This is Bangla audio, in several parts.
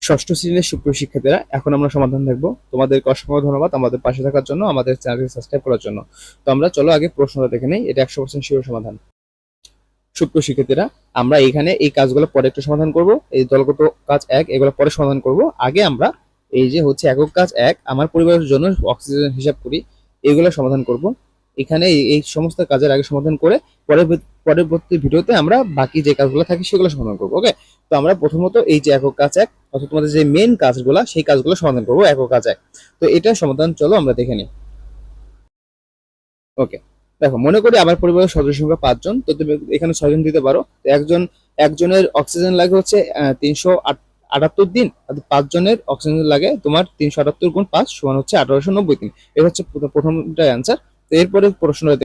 ষষ্ঠ শ্রেণীর সুপ্রিয় শিক্ষার্থীরা, এখন আমরা সমাধান দেখব। তোমাদেরকে অসংখ্য ধন্যবাদ আমাদের পাশে থাকার জন্য, আমাদের চ্যানেলটি সাবস্ক্রাইব করার জন্য। তো আমরা চলো আগে প্রশ্নটা দেখে নেই। এটা 100% শিওর সমাধান। সুপ্রিয় শিক্ষার্থীরা, আমরা এখানে এই কাজগুলো পরে একটু সমাধান করব। এই দলগত কাজ 1 এগুলো পরে সমাধান করব। আগে আমরা এই যে হচ্ছে একক কাজ 1 আমার পরিবারের জন্য অক্সিজেন হিসাব করি, এগুলো সমাধান করব। এখানে এই সমস্ত কাজের আগে সমাধান করে পরবর্তী ভিডিওতে আমরা বাকি যে কাজগুলো থাকে সেগুলো সমাধান করবো। ওকে, তো আমরা প্রথমত এই যে একক কাজ 1 অর্থাৎ তোমাদের যে মেন কাজগুলো সেই কাজগুলো সমাধান করবো একক কাজ 1। তো এটা সমাধান চলো আমরা দেখে নিই। ওকে, দেখো, মনে করি আমার পরিবারের সদস্য সংখ্যা 5 জন। তো তুমি এখানে 6 জন দিতে পারো। তো একজনের অক্সিজেন লাগে হচ্ছে 378 দিন, আর 5 জনের অক্সিজেন লাগে তোমার 378 × 5 সমান হচ্ছে 1890 দিন। এটা হচ্ছে প্রথমটা অ্যান্সার। তো এরপরে প্রশ্নটা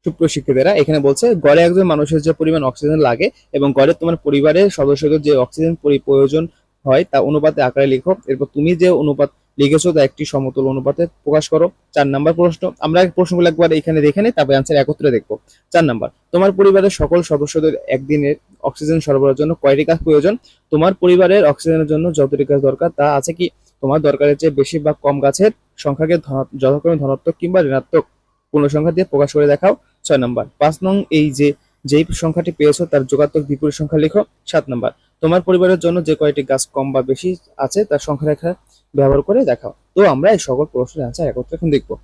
সুপ্রিয় শিক্ষার্থীরা, এখানে বলছে গড়ে একজন মানুষের যে পরিমাণ অক্সিজেন লাগে এবং গড়ে তোমার পরিবারের সদস্যদের যে অক্সিজেন প্রয়োজন হয় তা অনুপাতে আকারে লিখো। এরপর তুমি যে অনুপাত লিখেছো তা একটি সমতুল অনুপাতে প্রকাশ করো। 4 নম্বর প্রশ্ন, আমরা প্রশ্নগুলো একবার এখানে দেখে নিই, তারপরে অ্যান্সার একত্রে দেখবো। 4 নম্বর, তোমার পরিবারের সকল সদস্যদের একদিনের অক্সিজেন সরবরাহের জন্য কয়টি গাছ প্রয়োজন? তোমার পরিবারের অক্সিজেনের জন্য যতটি গাছ দরকার তা আছে কি? তোমার দরকারের চেয়ে বেশি বা কম গাছের সংখ্যাকে যথাক্রমে ধনাত্মক কিংবা ঋণাত্মক পূর্ণ সংখ্যা দিয়ে প্রকাশ করে দেখাও। 6 নম্বর, 5 নং, এই যে যেই সংখ্যাটি পেয়েছো তার যোগাত্মক বিপরীত সংখ্যা লিখো। 7 নম্বর, তোমার পরিবারের জন্য যে কয়টি গাছ কম বা বেশি আছে তার সংখ্যা রেখা ব্যবহার করে দেখাও। তো আমরা এই সকল প্রশ্নের অ্যান্সার একত্রে এখন দেখবো।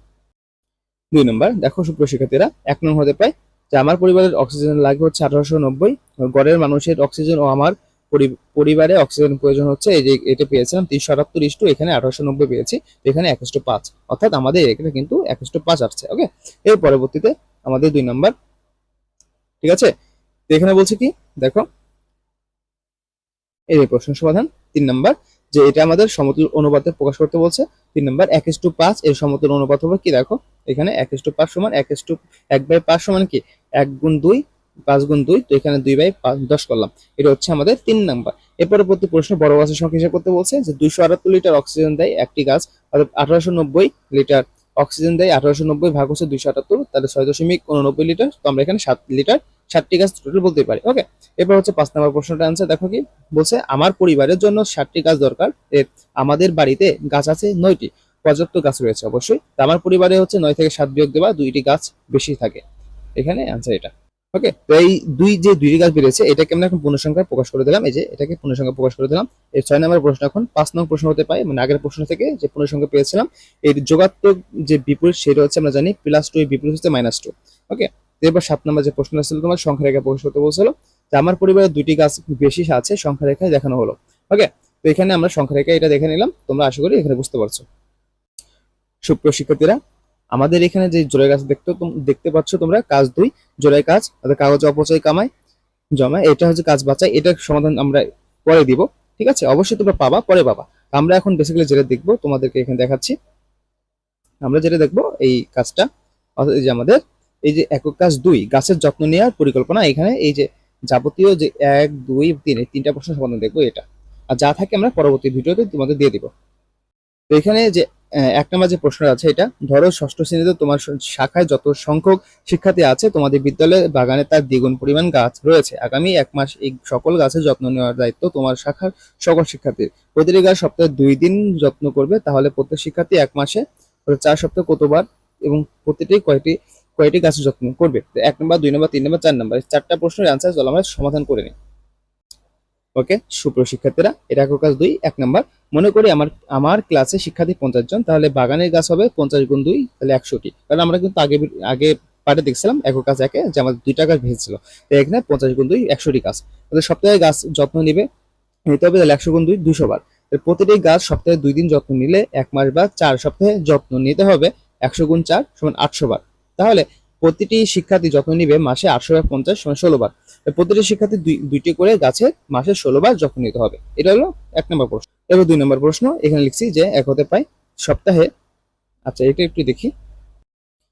2 নম্বর, দেখো সুপ্রিয় শিক্ষার্থীরা, 1 নং হতে পায় যে আমার পরিবারের অক্সিজেন লাগবে হচ্ছে 1890। গড়ের মানুষের অক্সিজেন ও আমার পরিবারে অক্সিজেন প্রয়োজন হচ্ছে, এই যে এটা পেয়েছিলাম 378 এখানে 1890 পেয়েছি, এখানে 1:5, অর্থাৎ আমাদের এখানে কিন্তু 1:5 আসছে। ওকে, এর পরবর্তীতে আমাদের 2 নম্বর, ঠিক আছে। তো এখানে বলছে কি, দেখো এই প্রশ্ন সমাধান। 3 নম্বর, যে এটা আমাদের সমতুল অনুপাতে প্রকাশ করতে বলছে। 3 নম্বর, 1:5 এর সমতুল অনুপাত হবে কি? দেখো এখানে 1:5 সমান 1/5 সমান কি? 1 × 2, 5 × 2, তো এখানে 2/10 করলাম। এটা হচ্ছে আমাদের 3 নম্বর। এর পরবর্তী প্রশ্ন বড় গাছের সংখ্যা হিসাব করতে বলছে, যে 278 লিটার অক্সিজেন দেয় একটি গাছ, অর্থাৎ 1890 লিটার অক্সিজেন দেয়। 1890 ভাগ হচ্ছে 278, তাহলে 6.89 লিটার। তো আমরা এখানে 7 লিটার 7টি গাছ টোটাল বলতে পারি। ওকে, এরপর হচ্ছে 5 নম্বর প্রশ্নটা আনসার। দেখো কি বলছে, আমার পরিবারের জন্য 60টি গাছ দরকার। আমাদের বাড়িতে গাছ আছে 9টি, পর্যাপ্ত গাছ রয়েছে অবশ্যই। তা আমার পরিবারে হচ্ছে 9 থেকে 7 বিয়োগ দেবা 2টি গাছ বেশি থাকে। এখানে আনসার এটা। ওকে, তো এই দুইটি গাছ বেরিয়েছে, এটাকে আমরা এখন পূর্ণসংখ্যায় প্রকাশ করে দিলাম। এই যে এটাকে পূর্ণসংখ্যা প্রকাশ করে দিলাম। এই 6 নম্বর প্রশ্ন এখন 5 নং প্রশ্ন হতে পারে, মানে আগের প্রশ্ন থেকে যে পূর্ণসংখ্যা পেয়েছিলাম এর যোগাত্মক যে বিপরীত সেটা হচ্ছে আমরা জানি +2, এর বিপরীত হচ্ছে -2। ওকে, এরপর 7 নম্বর যে প্রশ্ন ছিল তোমার সংখ্যা রেখা প্রকাশ করতে বলছিল, যে আমার পরিবারে 2টি গাছ বেশি আছে, সংখ্যা রেখায় দেখানো হলো। ওকে, তো এখানে আমরা সংখ্যা রেখা এটা দেখে নিলাম। তোমরা আশা করি এখানে বুঝতে পারছো। সুপ্রিয় শিক্ষার্থীরা, আমাদের এখানে যে জোড়াই গাছ দেখতে পাচ্ছ তোমরা, কাজ 2 জোড়াই কাজ, অর্থাৎ কাগজ অপচয় কামায় জমায়, এটা হচ্ছে কাজ বাঁচায়। এটার সমাধান আমরা পরে দিব, ঠিক আছে? অবশ্যই তোমরা পাবা, পরে পাবা। আমরা এখন বেসিক্যালি যেটা দেখবো তোমাদেরকে এখানে দেখাচ্ছি। আমরা যেটা দেখবো এই কাজটা, অর্থাৎ এই যে আমাদের এই যে একক কাজ 2 গাছের যত্ন নেওয়ার পরিকল্পনা, এখানে এই যে যাবতীয় যে 1, 2, 3 এই 3টা প্রশ্ন সমাধান দেখবো এটা। আর যা থাকে আমরা পরবর্তী ভিডিওতে তোমাদের দিয়ে দিব। তো এখানে যে 1 নম্বর যে প্রশ্নটা আছে, এটা ধরো ষষ্ঠ শ্রেণীতে তোমার শাখায় যত সংখ্যক শিক্ষার্থী আছে, তোমাদের বিদ্যালয়ের বাগানে তার দ্বিগুণ পরিমাণ গাছ রয়েছে। আগামী 1 মাস এই সকল গাছের যত্ন নেওয়ার দায়িত্ব তোমার শাখার সকল শিক্ষার্থীর। প্রতিটি গাছ সপ্তাহে 2 দিন যত্ন করবে, তাহলে প্রত্যেক শিক্ষার্থী 1 মাসে 4 সপ্তাহে কতবার এবং প্রতিটি কয়টি কয়টি গাছের যত্ন করবে? 1 নম্বর, 2 নম্বর, 3 নম্বর, 4 নম্বর, 4টা প্রশ্নের আনসার চলো আমরা সমাধান করে নিই। ওকে, সুপ্রিয় শিক্ষার্থীরা, এটা একক কাজ 2, 1 নম্বর, মনে করি আমার আমার ক্লাসে শিক্ষার্থী 50 জন, তাহলে বাগানের গাছ হবে 50 × 2, তাহলে 100টি। কারণ আমরা কিন্তু আগে আগে পার্টে দেখছিলাম একক কাজ 1-এ যে আমাদের 2টা গাছ ভেজেছিল। তো এখানে 50 × 2 100টি গাছ, তাহলে সপ্তাহে গাছ যত্ন নিবে নিতে হবে, তাহলে 100 × 2 200 বার। প্রতিটি গাছ সপ্তাহে 2 দিন যত্ন নিলে 1 মাস বা 4 সপ্তাহে যত্ন নিতে হবে 100 × 4 সমান 800 বার। তাহলে প্রতিটি শিক্ষার্থী যত্ন নিবে মাসে 850 সমান 16 বার। প্রতিটি শিক্ষার্থী দুইটি করে গাছের মাসে 16 বার যত্ন নিতে হবে। এটা হলো 1 নম্বর প্রশ্ন। এবার 2 নম্বর প্রশ্ন, এখানে লিখছি যে এক হতে পাই সপ্তাহে, আচ্ছা এটা একটু দেখি।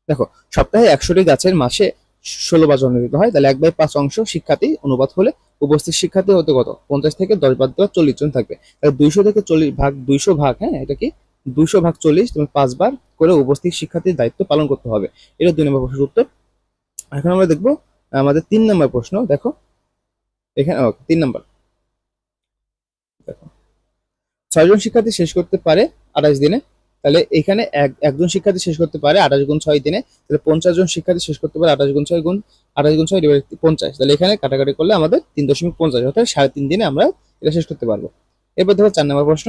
দেখো, সপ্তাহে 100টি গাছের মাসে 16 বার যত্ন নিতে হয়, তাহলে 1/5 অংশ শিক্ষার্থী অনুপাত হলে উপস্থিত শিক্ষার্থী হতে কত? 50 থেকে 10 বাদ দেওয়া 40 জন থাকবে। তাহলে 200 থেকে 40 ভাগ 200 ভাগ, হ্যাঁ এটা কি 200 ভাগ 40, তুমি 5 বার করে উপস্থিত শিক্ষার্থীর দায়িত্ব পালন করতে হবে। এটা 2 নম্বর প্রশ্নের উত্তর। এখন আমরা দেখবো আমাদের 3 নম্বর প্রশ্ন। দেখো এখানে 3 নম্বর, দেখো 6 জন শিক্ষার্থী শেষ করতে পারে 28 দিনে, তাহলে এখানে একজন শিক্ষার্থী শেষ করতে পারে 28 গুণ 6 দিনে, তাহলে 50 জন শিক্ষার্থী শেষ করতে পারে 28 গুণ 6 গুণ 28 গুণ 6 ডিভাইড 50, তাহলে এখানে কাটাকাটি করলে আমাদের 3.50 অর্থাৎ 3.5 দিনে আমরা এটা শেষ করতে পারবো। এরপর দেখো 4 নম্বর প্রশ্ন,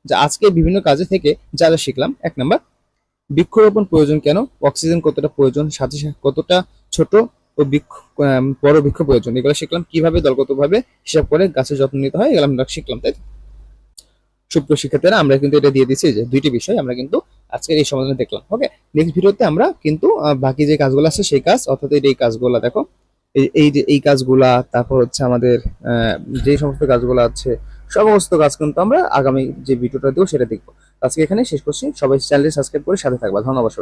যে আজকে বিভিন্ন কাজে থেকে যা যা শিখলাম। 1 নম্বর, বৃক্ষরোপণ প্রয়োজন কেন, অক্সিজেন কতটা প্রয়োজন, সাথে সাথে কতটা ছোট ও বড় বৃক্ষ প্রয়োজন, এগুলো শিখলাম। কিভাবে দলগতভাবে হিসাব করে গাছের যত্ন নিতে হয় এগুলো আমরা শিখলাম, তাই তো? সুপ্রিয় শিক্ষার্থীরা, আমরা কিন্তু এটা দিয়ে দিচ্ছি যে 2টি বিষয় আমরা কিন্তু আজকের এই সমাধানে দেখলাম। ওকে, নেক্সট ভিডিওতে আমরা কিন্তু বাকি যে কাজগুলো আছে সেই কাজ, অর্থাৎ এই কাজগুলো দেখো, এই যে এই কাজগুলা, তারপর হচ্ছে আমাদের যে সমস্ত কাজগুলো আছে সমস্ত কাজ কিন্তু আমরা আগামী যে ভিডিওটা দেবো সেটা দেখবো। আজকে এখানে শেষ করছি, সবাই চ্যানেলটি সাবস্ক্রাইব করে সাথে থাকবা। ধন্যবাদ।